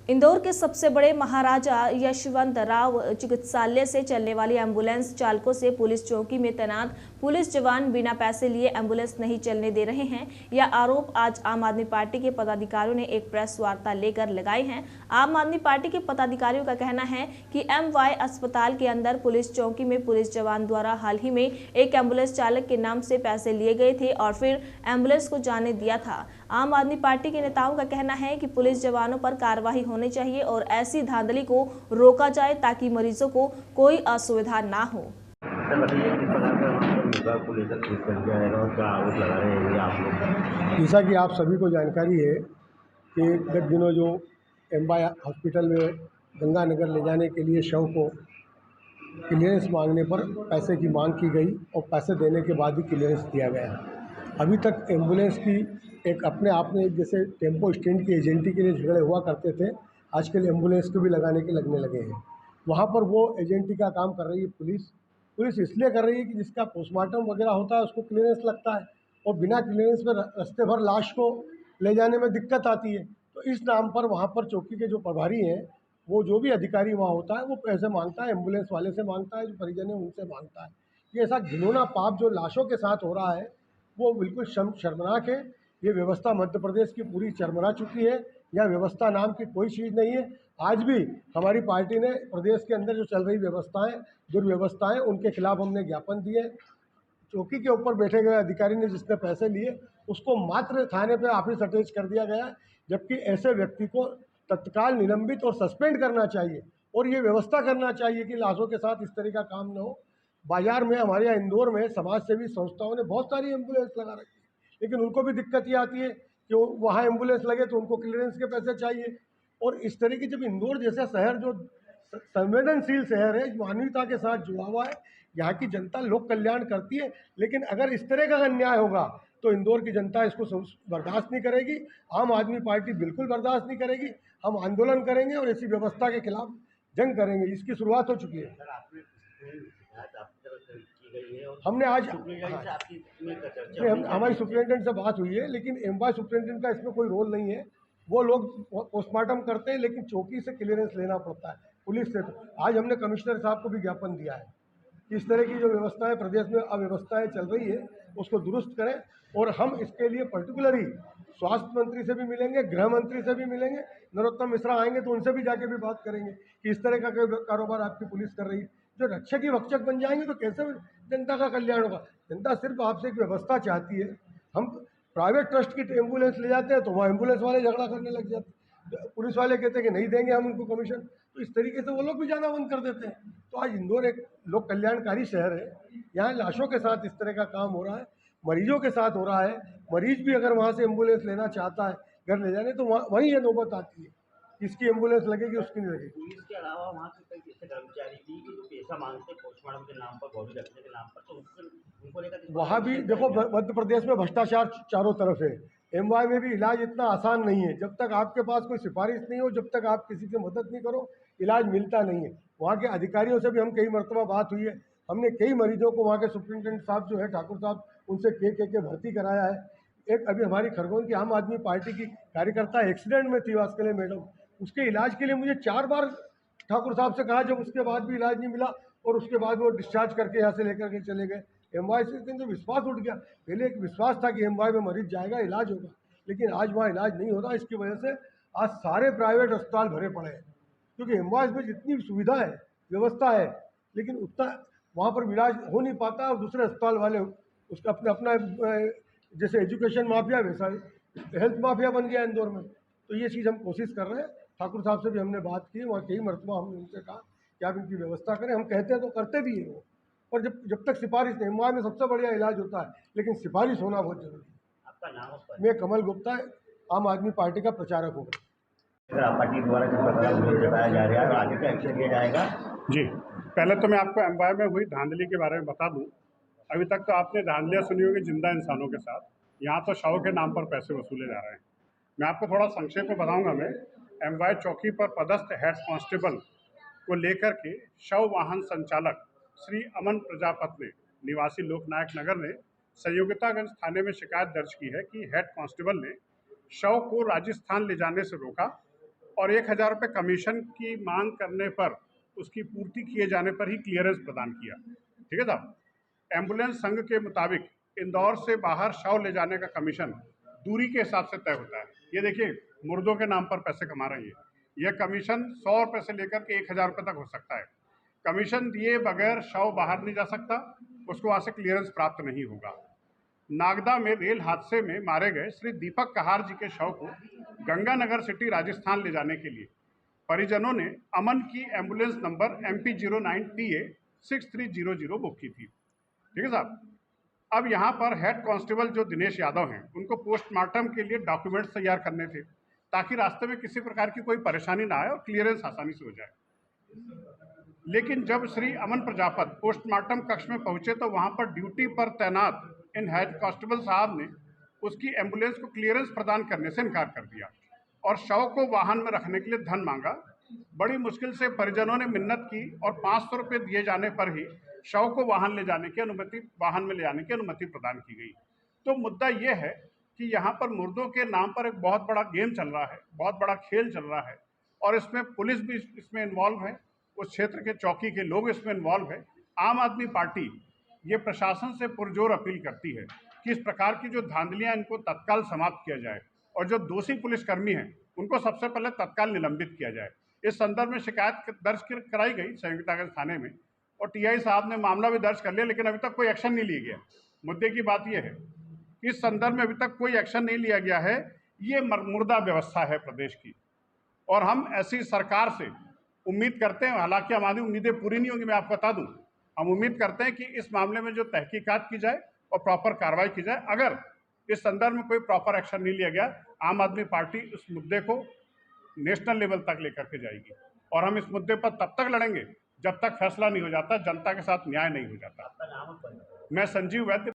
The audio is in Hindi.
इंदौर के सबसे बड़े महाराजा यशवंतराव चिकित्सालय से चलने वाली एम्बुलेंस चालकों से पुलिस चौकी में तैनात पुलिस जवान बिना पैसे लिए एम्बुलेंस नहीं चलने दे रहे हैं। यह आरोप आज आम आदमी पार्टी के पदाधिकारियों ने एक प्रेस वार्ता लेकर लगाए हैं। आम आदमी पार्टी के पदाधिकारियों का कहना है कि MY अस्पताल के अंदर पुलिस चौकी में पुलिस जवान द्वारा हाल ही में एक एम्बुलेंस चालक के नाम से पैसे लिए गए थे और फिर एम्बुलेंस को जाने दिया था। आम आदमी पार्टी के नेताओं का कहना है कि पुलिस जवानों पर कार्रवाई होनी चाहिए और ऐसी धांधली को रोका जाए ताकि मरीजों को कोई असुविधा ना हो। जैसा कि आप सभी को जानकारी है कि गत दिनों जो MY हॉस्पिटल में गंगानगर ले जाने के लिए शव को क्लियरेंस मांगने पर पैसे की मांग की गई और पैसे देने के बाद ही क्लियरेंस दिया गया। अभी तक एम्बुलेंस की एक अपने आप में जैसे टेम्पो स्टैंड की एजेंटी के लिए झगड़े हुआ करते थे, आजकल एम्बुलेंस को भी लगाने के लगने लगे हैं। वहाँ पर वो एजेंटी का काम कर रही है पुलिस इसलिए कर रही है कि जिसका पोस्टमार्टम वगैरह होता है उसको क्लियरेंस लगता है और बिना क्लियरेंस में रास्ते भर लाश को ले जाने में दिक्कत आती है। तो इस नाम पर वहाँ पर चौकी के जो प्रभारी हैं, वो जो भी अधिकारी वहाँ होता है वो पैसे मांगता है, एम्बुलेंस वाले से मांगता है, जो परिजन है उनसे मांगता है। ये ऐसा घिनौना पाप जो लाशों के साथ हो रहा है वो बिल्कुल शर्मनाक है। ये व्यवस्था मध्य प्रदेश की पूरी चरमरा चुकी है। यह व्यवस्था नाम की कोई चीज़ नहीं है। आज भी हमारी पार्टी ने प्रदेश के अंदर जो चल रही व्यवस्थाएं, दुर्व्यवस्थाएं, उनके खिलाफ हमने ज्ञापन दिए। चौकी के ऊपर बैठे गए अधिकारी ने जिसने पैसे लिए उसको मात्र थाने पे ऑफिस अटैच कर दिया गया, जबकि ऐसे व्यक्ति को तत्काल निलंबित और सस्पेंड करना चाहिए और ये व्यवस्था करना चाहिए कि लाशों के साथ इस तरह का काम न हो। बाजार में हमारे यहाँ इंदौर में समाज सेवी संस्थाओं ने बहुत सारी एम्बुलेंस लगा रखी है, लेकिन उनको भी दिक्कत ये आती है कि वहाँ एम्बुलेंस लगे तो उनको क्लियरेंस के पैसे चाहिए। और इस तरह की जब इंदौर जैसा शहर जो संवेदनशील शहर है, मानवता के साथ जुड़ा हुआ है, यहाँ की जनता लोक कल्याण करती है, लेकिन अगर इस तरह का अन्याय होगा तो इंदौर की जनता इसको बर्दाश्त नहीं करेगी। आम आदमी पार्टी बिल्कुल बर्दाश्त नहीं करेगी। हम आंदोलन करेंगे और ऐसी व्यवस्था के खिलाफ जंग करेंगे। इसकी शुरुआत हो चुकी है। हमने आज हमारी सुप्रिंटेंडेंट से बात हुई है, लेकिन MY सुप्रिंटेंडेंट का इसमें कोई रोल नहीं है। वो लोग पोस्टमार्टम करते हैं, लेकिन चौकी से क्लियरेंस लेना पड़ता है, पुलिस से। तो आज हमने कमिश्नर साहब को भी ज्ञापन दिया है कि इस तरह की जो व्यवस्थाएं प्रदेश में अव्यवस्थाएं चल रही है उसको दुरुस्त करें। और हम इसके लिए पर्टिकुलरली स्वास्थ्य मंत्री से भी मिलेंगे, गृह मंत्री से भी मिलेंगे, नरोत्तम मिश्रा आएंगे तो उनसे भी जाके भी बात करेंगे कि इस तरह का कारोबार आपकी पुलिस कर रही है। जो रक्षक ही वक्षक बन जाएंगे तो कैसे जनता का कल्याण होगा। जनता सिर्फ आपसे एक व्यवस्था चाहती है। हम प्राइवेट ट्रस्ट की एम्बुलेंस ले जाते हैं तो वहाँ एम्बुलेंस वाले झगड़ा करने लग जाते हैं, पुलिस वाले कहते हैं कि नहीं देंगे हम उनको कमीशन, तो इस तरीके से वो लोग भी जाना बंद कर देते हैं। तो आज इंदौर एक लोक कल्याणकारी शहर है, यहाँ लाशों के साथ इस तरह का काम हो रहा है, मरीजों के साथ हो रहा है। मरीज भी अगर वहाँ से एम्बुलेंस लेना चाहता है घर ले जाने तो वहीं ये नौबत आती है, इसकी एम्बुलेंस लगेगी उसकी नहीं लगेगी। पुलिस के अलावा वहाँ के कई ऐसे कर्मचारी थी कि जो पैसा मांगते पोस्टमार्टम के नाम पर, बॉडी रखने के नाम पर, तो उनको लेकर वहाँ भी देखो मध्य प्रदेश में भ्रष्टाचार चारों तरफ है। MY में भी इलाज इतना आसान नहीं है। जब तक आपके पास कोई सिफारिश नहीं हो, जब तक आप किसी से मदद नहीं करो, इलाज मिलता नहीं है। वहाँ के अधिकारियों से भी हम कई मरतबा बात हुई है। हमने कई मरीजों को वहाँ के सुप्रिंटेंडेंट साहब जो है ठाकुर साहब, उनसे के भर्ती कराया है। एक अभी हमारी खरगोन की आम आदमी पार्टी की कार्यकर्ता एक्सीडेंट में थी, वास्कले मैडम, उसके इलाज के लिए मुझे 4 बार ठाकुर साहब से कहा, जब उसके बाद भी इलाज नहीं मिला और उसके बाद वो डिस्चार्ज करके यहाँ से लेकर के चले गए। MY से तो विश्वास उठ गया। पहले एक विश्वास था कि MY में मरीज जाएगा, इलाज होगा, लेकिन आज वहाँ इलाज नहीं हो रहा। इसकी वजह से आज सारे प्राइवेट अस्पताल भरे पड़े हैं, क्योंकि MY में जितनी सुविधा है, व्यवस्था है, लेकिन उतना वहाँ पर इलाज हो नहीं पाता और दूसरे अस्पताल वाले उसका अपना जैसे एजुकेशन माफिया वैसा हेल्थ माफिया बन गया इंदौर में। तो ये चीज़ हम कोशिश कर रहे हैं। ठाकुर साहब से भी हमने बात की, वहाँ कई मरतबा हमने उनसे कहा कि आप इनकी व्यवस्था करें। हम कहते हैं तो करते भी हैं वो, और जब तक सिफारिश नहीं, MY में सबसे बढ़िया इलाज होता है, लेकिन सिफारिश होना बहुत जरूरी है। आपका नाम? मैं कमल गुप्ता, आम आदमी पार्टी का प्रचारक हूँ। पार्टी द्वारा जताया जा रहा है, आगे का एक्शन लिया जाएगा। जी, पहले तो मैं आपको MY में हुई धांधली के बारे में बता दूं। अभी तक तो आपने धांधलियाँ सुनी होगी जिंदा इंसानों के साथ, यहाँ तो शव के नाम पर पैसे वसूले जा रहे हैं। मैं आपको थोड़ा संक्षेप में बताऊंगा। मैं MY चौकी पर पदस्थ हेड कांस्टेबल को लेकर के शव वाहन संचालक श्री अमन प्रजापति ने, निवासी लोकनायक नगर ने संयोगितागंज थाने में शिकायत दर्ज की है कि हेड कांस्टेबल ने शव को राजस्थान ले जाने से रोका और 1,000 रुपये कमीशन की मांग करने पर उसकी पूर्ति किए जाने पर ही क्लियरेंस प्रदान किया। ठीक है साहब। एम्बुलेंस संघ के मुताबिक इंदौर से बाहर शव ले जाने का कमीशन दूरी के हिसाब से तय होता है। ये देखिए, मुर्दों के नाम पर पैसे कमा रही है। यह कमीशन 100 रुपये से लेकर के 1,000 रुपये तक हो सकता है। कमीशन दिए बगैर शव बाहर नहीं जा सकता, उसको वहाँ से क्लियरेंस प्राप्त नहीं होगा। नागदा में रेल हादसे में मारे गए श्री दीपक कहार जी के शव को गंगानगर सिटी राजस्थान ले जाने के लिए परिजनों ने अमन की एम्बुलेंस नंबर MP09TA 6300 बुक की थी। ठीक है साहब। अब यहाँ पर हेड कांस्टेबल जो दिनेश यादव हैं, उनको पोस्टमार्टम के लिए डॉक्यूमेंट्स तैयार करने थे ताकि रास्ते में किसी प्रकार की कोई परेशानी ना आए और क्लियरेंस आसानी से हो जाए। लेकिन जब श्री अमन प्रजापत पोस्टमार्टम कक्ष में पहुंचे तो वहां पर ड्यूटी पर तैनात इन हेड कांस्टेबल साहब ने उसकी एम्बुलेंस को क्लियरेंस प्रदान करने से इनकार कर दिया और शव को वाहन में रखने के लिए धन मांगा। बड़ी मुश्किल से परिजनों ने मिन्नत की और 500 रुपये दिए जाने पर ही शव को वाहन में ले जाने की अनुमति प्रदान की गई। तो मुद्दा यह है कि यहाँ पर मुर्दों के नाम पर एक बहुत बड़ा गेम चल रहा है, बहुत बड़ा खेल चल रहा है और इसमें पुलिस भी इसमें इन्वॉल्व है, उस क्षेत्र के चौकी के लोग इसमें इन्वॉल्व है। आम आदमी पार्टी ये प्रशासन से पुरजोर अपील करती है कि इस प्रकार की जो धांधलियां इनको तत्काल समाप्त किया जाए और जो दोषी पुलिसकर्मी हैं उनको सबसे पहले तत्काल निलंबित किया जाए। इस संदर्भ में शिकायत दर्ज कराई गई संयुक्ता थाने में और TI साहब ने मामला भी दर्ज कर लिया, लेकिन अभी तक कोई एक्शन नहीं लिया गया। मुद्दे की बात यह है कि इस संदर्भ में अभी तक कोई एक्शन नहीं लिया गया है। ये मुर्दा व्यवस्था है प्रदेश की और हम ऐसी सरकार से उम्मीद करते हैं, हालांकि हमारी उम्मीदें पूरी नहीं होंगी, मैं आपको बता दूं, हम उम्मीद करते हैं कि इस मामले में जो तहकीकात की जाए और प्रॉपर कार्रवाई की जाए। अगर इस संदर्भ में कोई प्रॉपर एक्शन नहीं लिया गया, आम आदमी पार्टी इस मुद्दे को नेशनल लेवल तक लेकर के जाएगी और हम इस मुद्दे पर तब तक लड़ेंगे जब तक फैसला नहीं हो जाता, जनता के साथ न्याय नहीं हो जाता। आपका नाम और परिचय? मैं संजीव वैद्य।